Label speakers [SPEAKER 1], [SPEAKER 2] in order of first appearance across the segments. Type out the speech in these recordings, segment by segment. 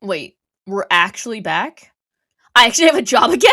[SPEAKER 1] Wait, we're actually back? I actually have a job again?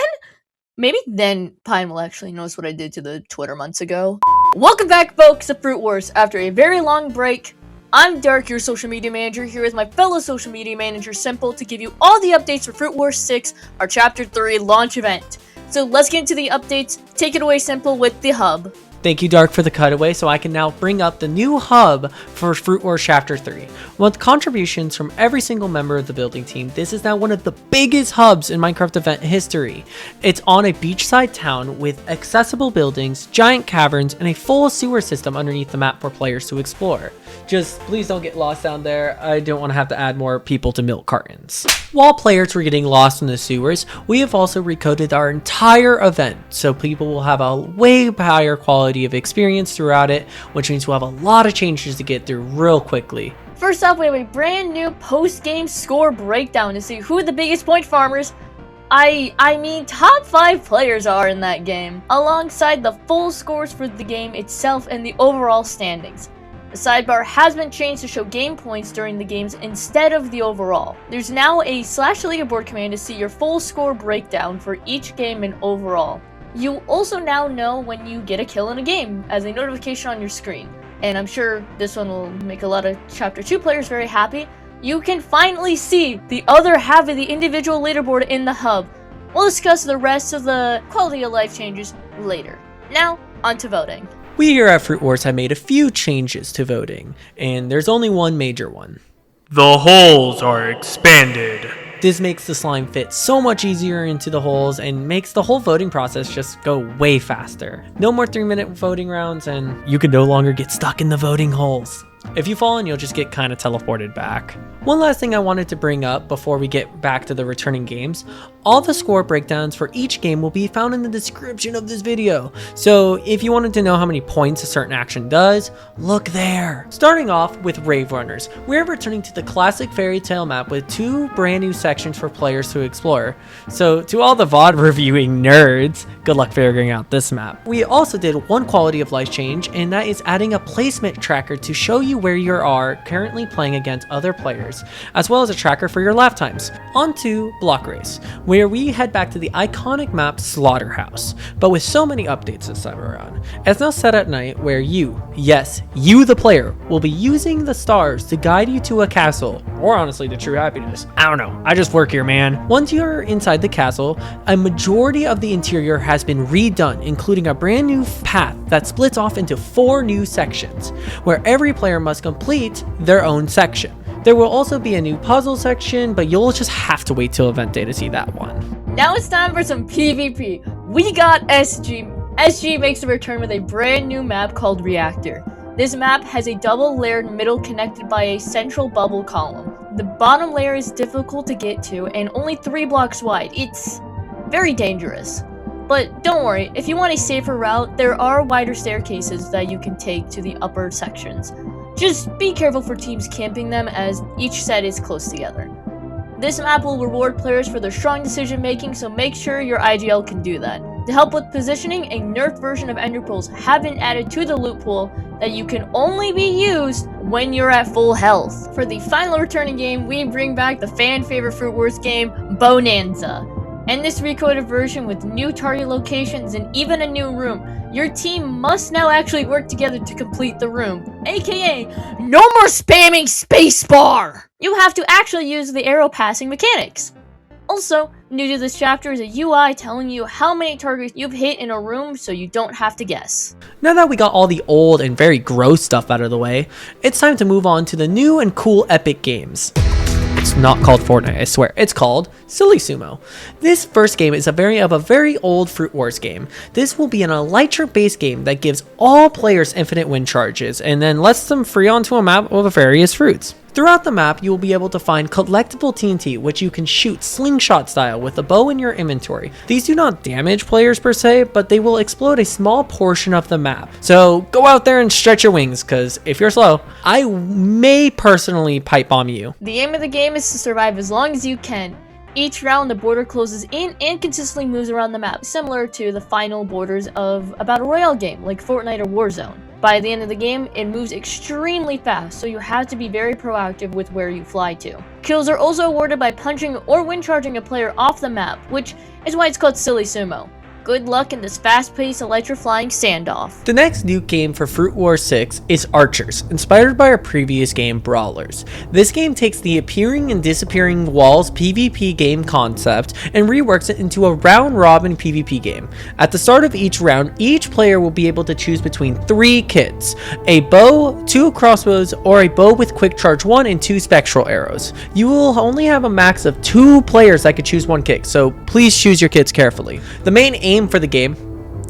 [SPEAKER 1] Maybe then Pine will actually notice what I did to the Twitter months ago. Welcome back, folks, to Fruit Wars. After a very long break, I'm Dark, your social media manager, here with my fellow social media manager, Simple, to give you all the updates for Fruit Wars 6, our Chapter 3 launch event. So let's get into the updates. Take it away, Simple, with the hub.
[SPEAKER 2] Thank you, Dark, for the cutaway, so I can now bring up the new hub for Fruit Wars Chapter 3. With contributions from every single member of the building team, this is now one of the biggest hubs in Minecraft event history. It's on a beachside town with accessible buildings, giant caverns, and a full sewer system underneath the map for players to explore. Just please don't get lost down there. I don't want to have to add more people to milk cartons. While players were getting lost in the sewers, we have also recoded our entire event, so people will have a way higher quality of experience throughout it, which means we'll have a lot of changes to get through real quickly.
[SPEAKER 1] First up, we have a brand new post-game score breakdown to see who the biggest point farmers, I mean top 5 players are in that game, alongside the full scores for the game itself and the overall standings. The sidebar has been changed to show game points during the games instead of the overall. There's now a /leaderboard command to see your full score breakdown for each game and overall. You also now know when you get a kill in a game as a notification on your screen. And I'm sure this one will make a lot of Chapter 2 players very happy. You can finally see the other half of the individual leaderboard in the hub. We'll discuss the rest of the quality of life changes later. Now, on to voting.
[SPEAKER 2] We here at Fruit Wars have made a few changes to voting, and there's only one major one.
[SPEAKER 3] The holes are expanded.
[SPEAKER 2] This makes the slime fit so much easier into the holes and makes the whole voting process just go way faster. No more 3-minute voting rounds, and you can no longer get stuck in the voting holes. If you fall in, you'll just get kind of teleported back. One last thing I wanted to bring up before we get back to the returning games, all the score breakdowns for each game will be found in the description of this video. So if you wanted to know how many points a certain action does, look there. Starting off with Rave Runners, we're returning to the classic fairy tale map with 2 brand new sections for players to explore. So to all the VOD reviewing nerds, good luck figuring out this map. We also did one quality of life change, and that is adding a placement tracker to show you where you are currently playing against other players, as well as a tracker for your laugh times. On to Block Race, where we head back to the iconic map Slaughterhouse, but with so many updates this time around. It's now set at night where you, yes, you the player, will be using the stars to guide you to a castle, or honestly to true happiness. I don't know, I just work here, man. Once you're inside the castle, a majority of the interior has been redone, including a brand new path that splits off into 4 new sections, where every player must complete their own section. There will also be a new puzzle section, but you'll just have to wait till event day to see that one.
[SPEAKER 1] Now it's time for some PvP. We got SG. SG makes a return with a brand new map called Reactor. This map has a double layered middle connected by a central bubble column. The bottom layer is difficult to get to and only 3 blocks wide. It's very dangerous. But don't worry, if you want a safer route, there are wider staircases that you can take to the upper sections. Just be careful for teams camping them as each set is close together. This map will reward players for their strong decision making, so make sure your IGL can do that. To help with positioning, a nerfed version of ender pearls have been added to the loot pool that you can only be used when you're at full health. For the final returning game, we bring back the fan favorite Fruit Wars game, Bownanza. And this recoded version with new target locations and even a new room. Your team must now actually work together to complete the room, aka no more spamming spacebar! You have to actually use the arrow passing mechanics. Also, new to this chapter is a UI telling you how many targets you've hit in a room so you don't have to guess.
[SPEAKER 2] Now that we got all the old and very gross stuff out of the way, it's time to move on to the new and cool epic games. It's not called Fortnite, I swear. It's called Silly Sumo. This first game is a very old Fruit Wars game. This will be an elytra-based game that gives all players infinite wind charges and then lets them free onto a map with various fruits. Throughout the map, you will be able to find collectible TNT, which you can shoot slingshot style with a bow in your inventory. These do not damage players per se, but they will explode a small portion of the map. So go out there and stretch your wings, because if you're slow, I may personally pipe bomb you.
[SPEAKER 1] The aim of the game is to survive as long as you can. Each round, the border closes in and consistently moves around the map, similar to the final borders of a Battle Royale game like Fortnite or Warzone. By the end of the game, it moves extremely fast, so you have to be very proactive with where you fly to. Kills are also awarded by punching or wind charging a player off the map, which is why it's called Silly Sumo. Good luck in this fast-paced electrifying standoff.
[SPEAKER 2] The next new game for Fruit Wars 6 is Archers, inspired by our previous game Brawlers. This game takes the appearing and disappearing walls PvP game concept and reworks it into a round-robin PvP game. At the start of each round, each player will be able to choose between 3 kits: a bow, 2 crossbows, or a bow with quick charge 1 and 2 spectral arrows. You will only have a max of 2 players that could choose one kit, so please choose your kits carefully. The main aim for the game,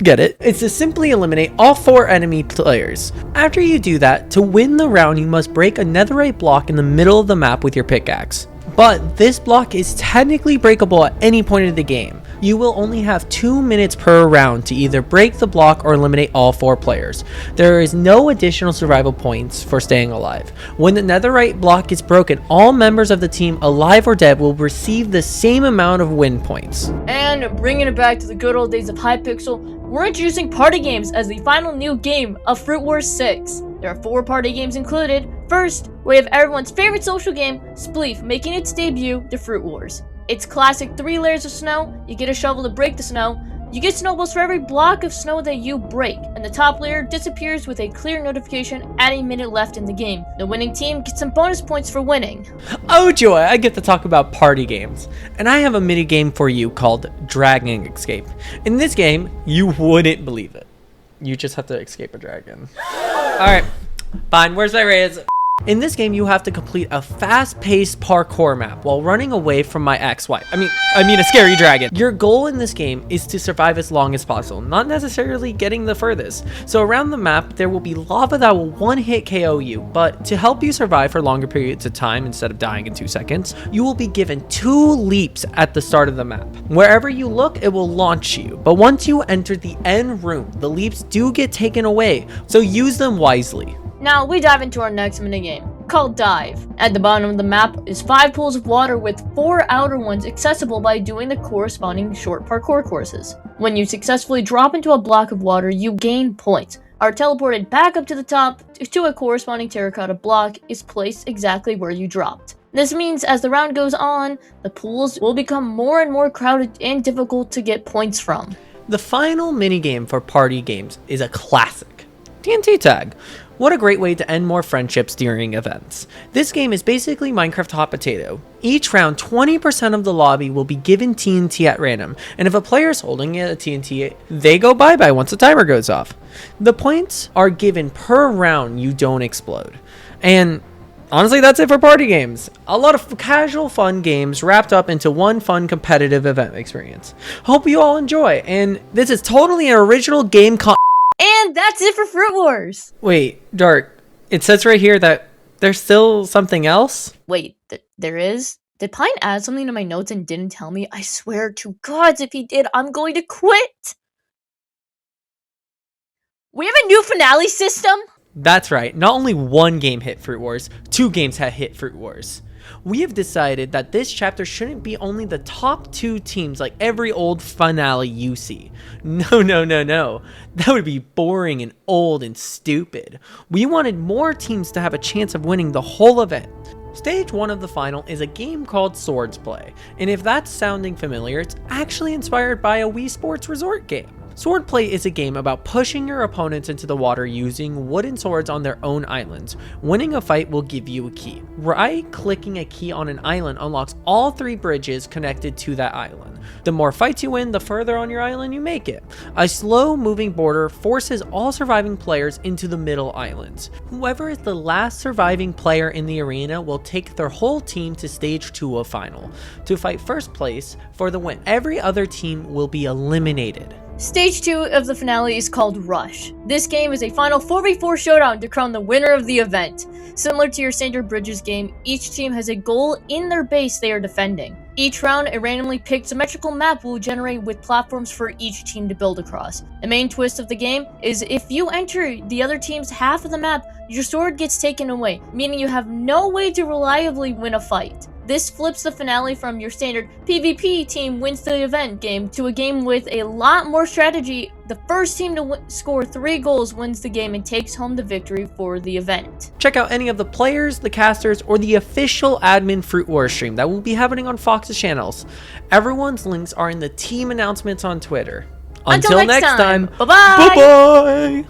[SPEAKER 2] get it, is to simply eliminate all 4 enemy players. After you do that, to win the round you must break a netherite block in the middle of the map with your pickaxe. But this block is technically breakable at any point of the game. You will only have 2 minutes per round to either break the block or eliminate all 4 players. There is no additional survival points for staying alive. When the netherite block is broken, all members of the team, alive or dead, will receive the same amount of win points.
[SPEAKER 1] And bringing it back to the good old days of Hypixel, we're introducing party games as the final new game of Fruit Wars 6. There are 4 party games included. First, we have everyone's favorite social game, Spleef, making its debut, the Fruit Wars. It's classic 3 layers of snow. You get a shovel to break the snow. You get snowballs for every block of snow that you break, and the top layer disappears with a clear notification at a minute left in the game. The winning team gets some bonus points for winning.
[SPEAKER 2] Oh joy, I get to talk about party games. And I have a mini game for you called Dragon Escape. In this game, you wouldn't believe it. You just have to escape a dragon. Alright, fine, where's my raise? In this game, you have to complete a fast-paced parkour map while running away from my ex-wife. I mean a scary dragon. Your goal in this game is to survive as long as possible, not necessarily getting the furthest. So around the map, there will be lava that will one-hit KO you, but to help you survive for longer periods of time instead of dying in 2 seconds, you will be given 2 leaps at the start of the map. Wherever you look, it will launch you, but once you enter the end room, the leaps do get taken away, so use them wisely.
[SPEAKER 1] Now we dive into our next minigame, called Dive. At the bottom of the map is 5 pools of water with 4 outer ones accessible by doing the corresponding short parkour courses. When you successfully drop into a block of water, you gain points, are teleported back up to the top to a corresponding terracotta block is placed exactly where you dropped. This means as the round goes on, the pools will become more and more crowded and difficult to get points from.
[SPEAKER 2] The final minigame for party games is a classic, TNT Tag. What a great way to end more friendships during events. This game is basically Minecraft Hot Potato. Each round, 20% of the lobby will be given TNT at random, and if a player is holding a TNT, they go bye-bye once the timer goes off. The points are given per round you don't explode. And honestly, that's it for party games. A lot of casual fun games wrapped up into one fun competitive event experience. Hope you all enjoy, and this is totally an original game
[SPEAKER 1] And that's it for Fruit Wars!
[SPEAKER 2] Wait, Dark, it says right here that there's still something else?
[SPEAKER 1] Wait, there is? Did Pine add something to my notes and didn't tell me? I swear to gods, if he did, I'm going to quit! We have a new finale system?
[SPEAKER 2] That's right, not only one game hit Fruit Wars, 2 games have hit Fruit Wars. We have decided that this chapter shouldn't be only the top 2 teams like every old finale you see. No. That would be boring and old and stupid. We wanted more teams to have a chance of winning the whole event. Stage 1 of the final is a game called Swords Play, and if that's sounding familiar, it's actually inspired by a Wii Sports Resort game. Swordplay is a game about pushing your opponents into the water using wooden swords on their own islands. Winning a fight will give you a key. Right-clicking a key on an island unlocks all 3 bridges connected to that island. The more fights you win, the further on your island you make it. A slow-moving border forces all surviving players into the middle islands. Whoever is the last surviving player in the arena will take their whole team to stage 2 of final to fight first place for the win. Every other team will be eliminated.
[SPEAKER 1] Stage 2 of the finale is called Rush. This game is a final 4v4 showdown to crown the winner of the event. Similar to your standard Bridges game, each team has a goal in their base they are defending. Each round, a randomly picked symmetrical map will generate with platforms for each team to build across. The main twist of the game is if you enter the other team's half of the map, your sword gets taken away, meaning you have no way to reliably win a fight. This flips the finale from your standard PvP team wins the event game to a game with a lot more strategy. The first team to score 3 goals wins the game and takes home the victory for the event.
[SPEAKER 2] Check out any of the players, the casters, or the official admin Fruit Wars stream that will be happening on Fox's channels. Everyone's links are in the team announcements on Twitter. Until next time,
[SPEAKER 1] bye-bye!
[SPEAKER 2] bye-bye!